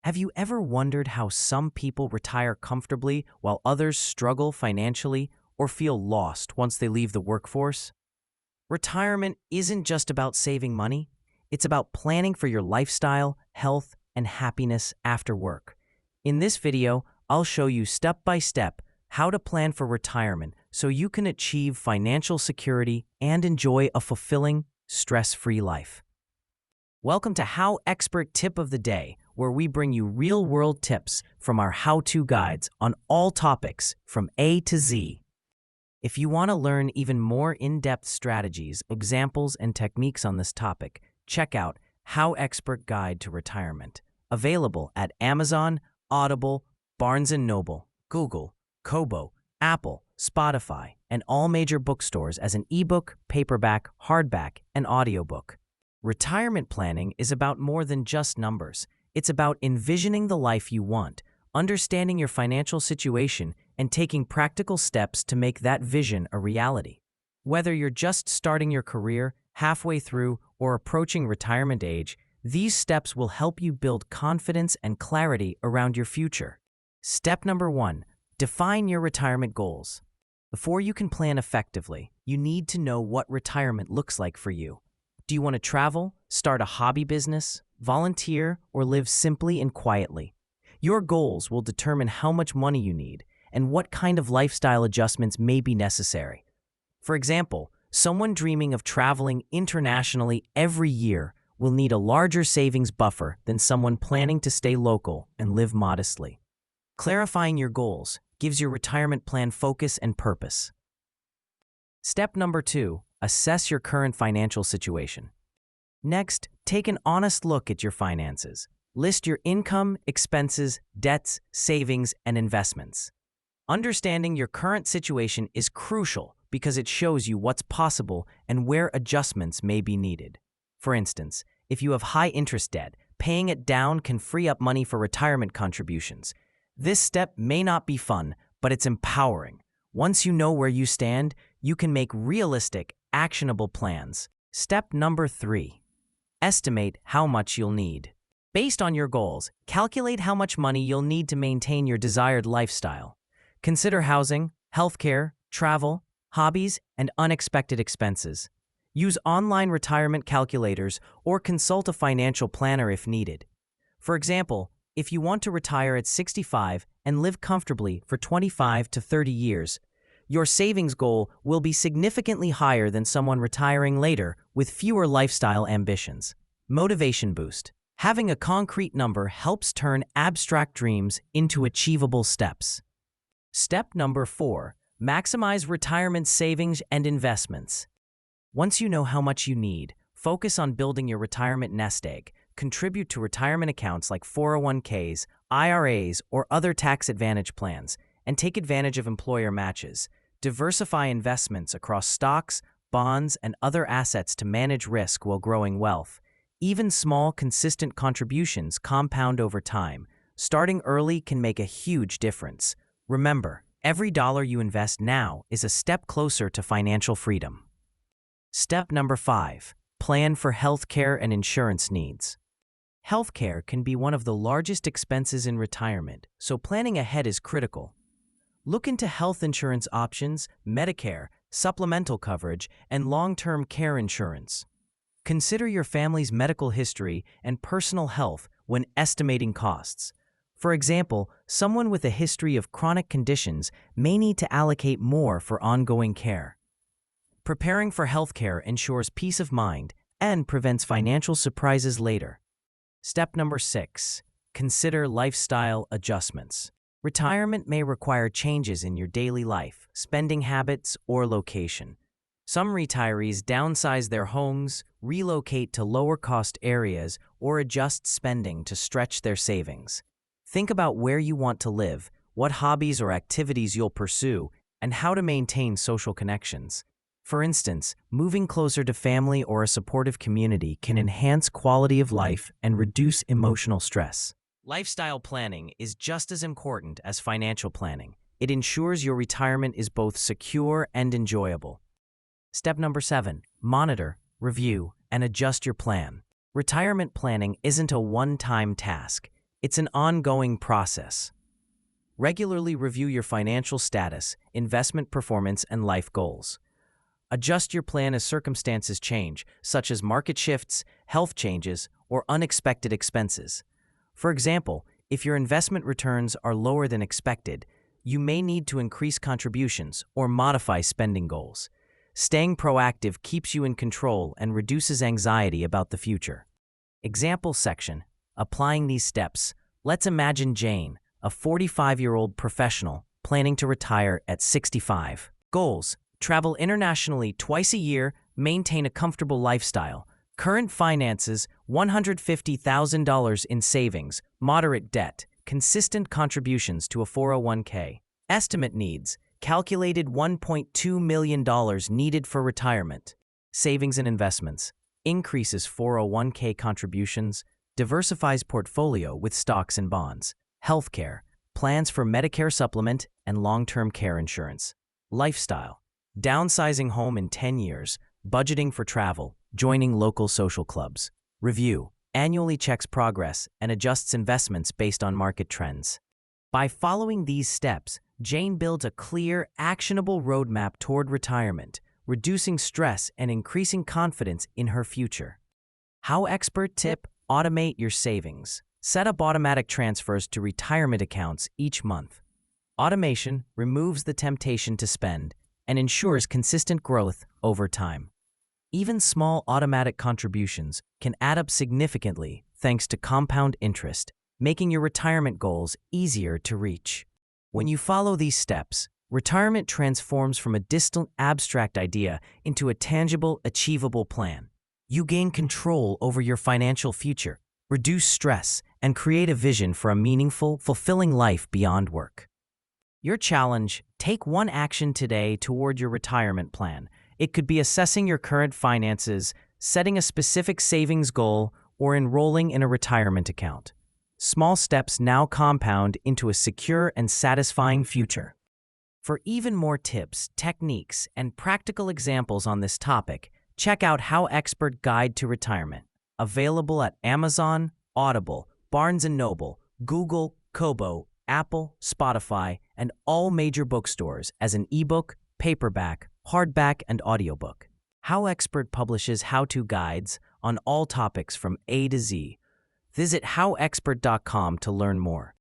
Have you ever wondered how some people retire comfortably while others struggle financially or feel lost once they leave the workforce? Retirement isn't just about saving money, it's about planning for your lifestyle, health, and happiness after work. In this video, I'll show you step by step how to plan for retirement so you can achieve financial security and enjoy a fulfilling, stress-free life. Welcome to HowExpert Tip of the Day, where we bring you real-world tips from our how-to guides on all topics from A to Z. If you want to learn even more in-depth strategies, examples, and techniques on this topic, check out HowExpert Guide to Retirement, available at Amazon, Audible, Barnes & Noble, Google, Kobo, Apple, Spotify, and all major bookstores as an ebook, paperback, hardback, and audiobook. Retirement planning is about more than just numbers. It's about envisioning the life you want, understanding your financial situation, and taking practical steps to make that vision a reality. Whether you're just starting your career, halfway through, or approaching retirement age, these steps will help you build confidence and clarity around your future. Step number 1. Define your retirement goals. Before you can plan effectively, you need to know what retirement looks like for you. Do you want to travel, start a hobby business, volunteer, or live simply and quietly? Your goals will determine how much money you need and what kind of lifestyle adjustments may be necessary. For example, someone dreaming of traveling internationally every year will need a larger savings buffer than someone planning to stay local and live modestly. Clarifying your goals gives your retirement plan focus and purpose. Step number 2. Assess your current financial situation. Next, take an honest look at your finances. List your income, expenses, debts, savings, and investments. Understanding your current situation is crucial because it shows you what's possible and where adjustments may be needed. For instance, if you have high-interest debt, paying it down can free up money for retirement contributions. This step may not be fun, but it's empowering. Once you know where you stand, you can make realistic, actionable plans. Step number 3. Estimate how much you'll need. Based on your goals, calculate how much money you'll need to maintain your desired lifestyle. Consider housing, healthcare, travel, hobbies, and unexpected expenses. Use online retirement calculators or consult a financial planner if needed. For example, if you want to retire at 65 and live comfortably for 25 to 30 years, your savings goal will be significantly higher than someone retiring later with fewer lifestyle ambitions. Motivation boost. Having a concrete number helps turn abstract dreams into achievable steps. Step number 4. Maximize retirement savings and investments. Once you know how much you need, focus on building your retirement nest egg. Contribute to retirement accounts like 401ks, IRAs, or other tax advantage plans, and take advantage of employer matches. Diversify investments across stocks, bonds, and other assets to manage risk while growing wealth. Even small, consistent contributions compound over time. Starting early can make a huge difference. Remember, every dollar you invest now is a step closer to financial freedom. Step number 5. Plan for healthcare and insurance needs. Healthcare can be one of the largest expenses in retirement, so planning ahead is critical. Look into health insurance options, Medicare, supplemental coverage, and long-term care insurance. Consider your family's medical history and personal health when estimating costs. For example, someone with a history of chronic conditions may need to allocate more for ongoing care. Preparing for healthcare ensures peace of mind and prevents financial surprises later. Step number 6. Consider lifestyle adjustments. Retirement may require changes in your daily life, spending habits, or location. Some retirees downsize their homes, relocate to lower-cost areas, or adjust spending to stretch their savings. Think about where you want to live, what hobbies or activities you'll pursue, and how to maintain social connections. For instance, moving closer to family or a supportive community can enhance quality of life and reduce emotional stress. Lifestyle planning is just as important as financial planning. It ensures your retirement is both secure and enjoyable. Step number 7. Monitor, review, and adjust your plan. Retirement planning isn't a one-time task. It's an ongoing process. Regularly review your financial status, investment performance, and life goals. Adjust your plan as circumstances change, such as market shifts, health changes, or unexpected expenses. For example, if your investment returns are lower than expected, you may need to increase contributions or modify spending goals. Staying proactive keeps you in control and reduces anxiety about the future. Example section. Applying these steps, let's imagine Jane, a 45-year-old professional planning to retire at 65. Goals: travel internationally twice a year, maintain a comfortable lifestyle. Current finances: $150,000 in savings, moderate debt, consistent contributions to a 401k. Estimate needs: calculated $1.2 million needed for retirement. Savings and investments: increases 401k contributions, diversifies portfolio with stocks and bonds. Healthcare: plans for Medicare supplement and long-term care insurance. Lifestyle: downsizing home in 10 years, budgeting for travel, joining local social clubs. Review: annually checks progress and adjusts investments based on market trends. By following these steps, Jane builds a clear, actionable roadmap toward retirement, reducing stress and increasing confidence in her future. HowExpert Tip: automate your savings. Set up automatic transfers to retirement accounts each month. Automation removes the temptation to spend and ensures consistent growth over time. Even small automatic contributions can add up significantly thanks to compound interest, making your retirement goals easier to reach. When you follow these steps, retirement transforms from a distant, abstract idea into a tangible, achievable plan. You gain control over your financial future, reduce stress, and create a vision for a meaningful, fulfilling life beyond work. Your challenge: take one action today toward your retirement plan. It could be assessing your current finances, setting a specific savings goal, or enrolling in a retirement account. Small steps now compound into a secure and satisfying future. For even more tips, techniques, and practical examples on this topic, check out HowExpert Guide to Retirement, available at Amazon, Audible, Barnes & Noble, Google, Kobo, Apple, Spotify, and all major bookstores as an ebook, paperback, hardback, and audiobook. HowExpert publishes how-to guides on all topics from A to Z. Visit howexpert.com to learn more.